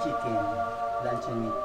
chicken, luncheon meat.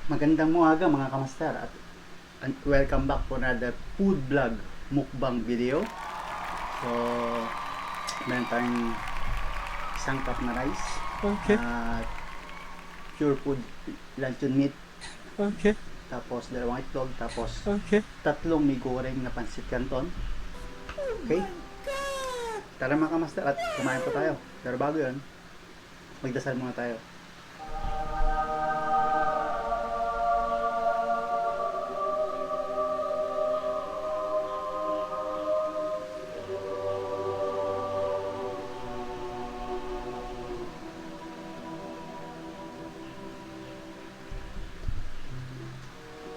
Magandang umaga mga kamaster at welcome back for another food vlog mukbang video. So, meron tayong isang cup na rice, Okay. at pure food luncheon meat, Okay. tapos dalawang itlog, tapos Okay. tatlong may goreng na pansit canton. Okay? Tara mga kamaster at kumain po tayo. Pero bago yun, magdasal muna tayo.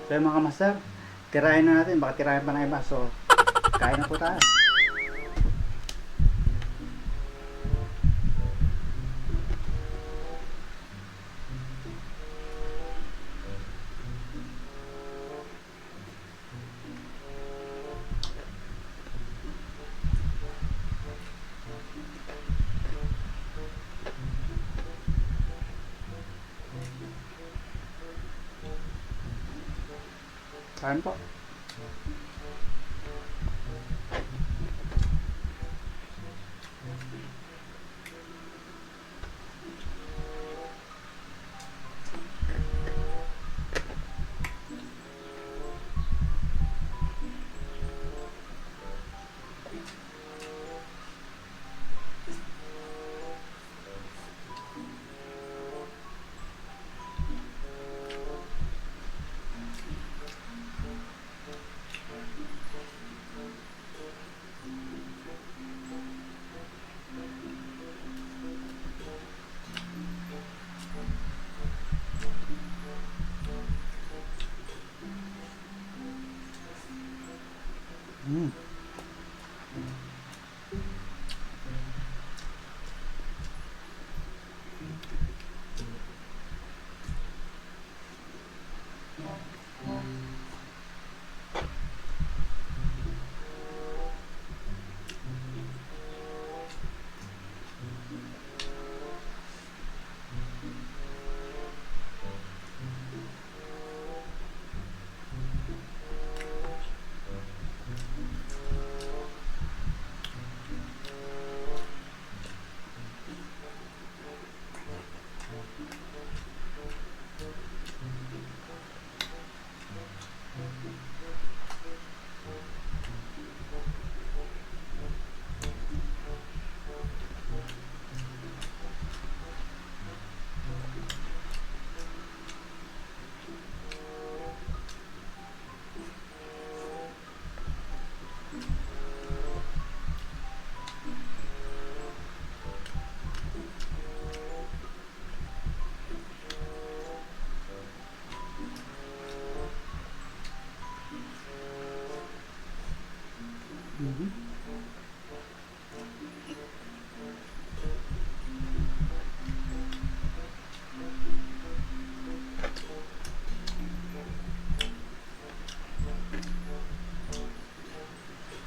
So yung mga kamaster, tirahin na natin, baka tirahin pa na iba. So, kain na po tayo. Kain po. Mm.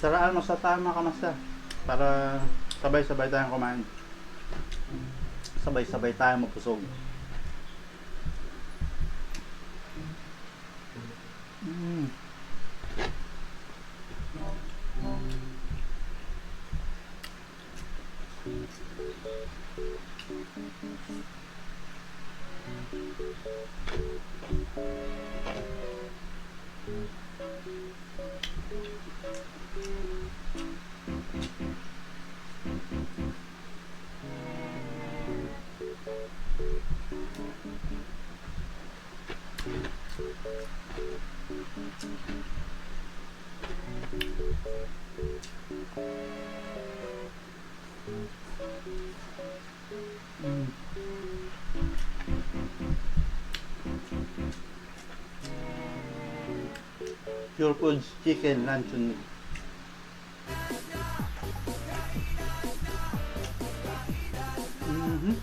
Saraan mo sa tama ka master. Para sabay-sabay tayong kumain. Sabay-sabay tayong mapusog. Mm. Mm. Pure Foods Chicken Luncheon Meat. Mhm.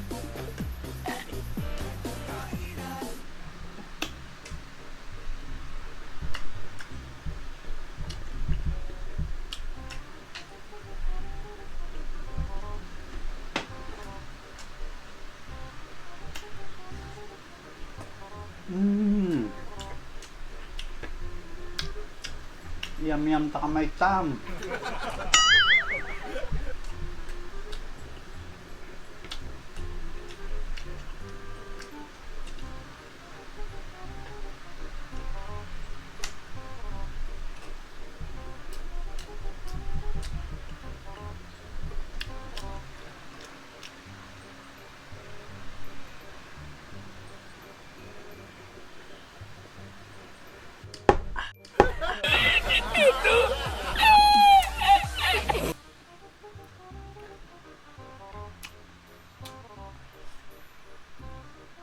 Mm. Yum yum takamay tam.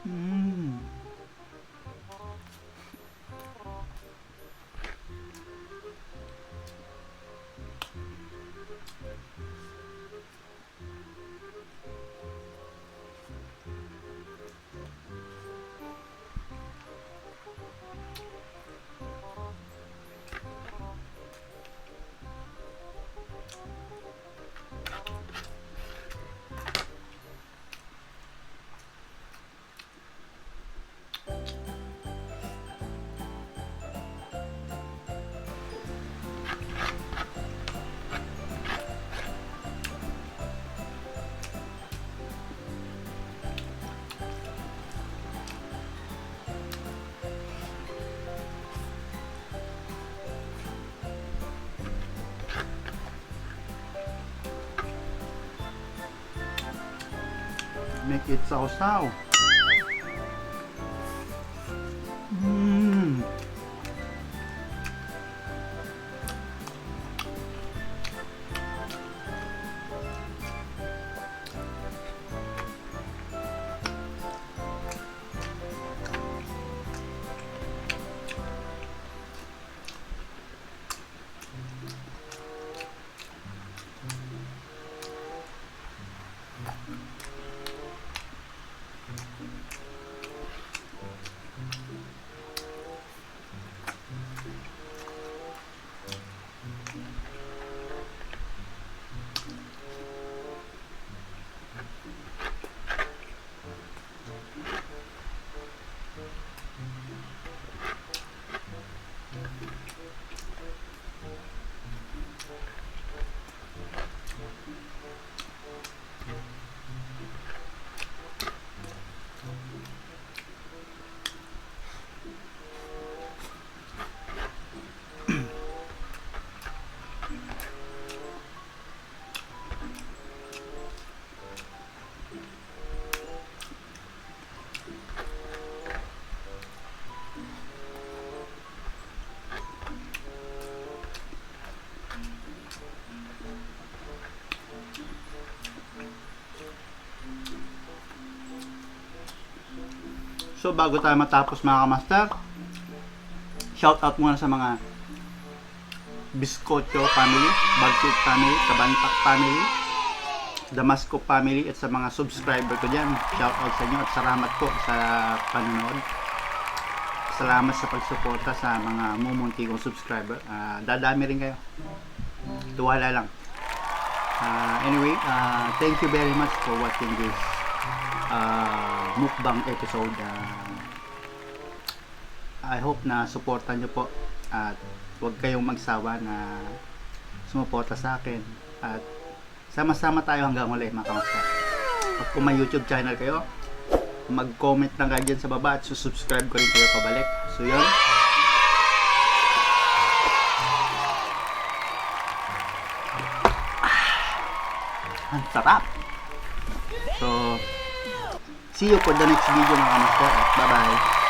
Mm. Make it sausaw. Mm. So bago tayo matapos mga kamaster, shout out muna sa mga Biscocho family, Bagsik family, Kabantak family, Damasco family at sa mga subscriber ko dyan. Shout out sa inyo at salamat po sa panonood. Salamat sa pagsuporta sa mga mumunti kong subscriber. Dadami rin kayo. Tuwala lang. Anyway, thank you very much for watching this mukbang episode. I hope na supportan nyo po at huwag kayong magsawa na sumuporta sa akin at sama-sama tayo hanggang uli mga kamaster. At kung may YouTube channel kayo, mag-comment lang kayo dyan sa baba at subscribe ko rin kayo pabalik. So yun, ang sarap. So see you for the next video mga kamaster at bye bye.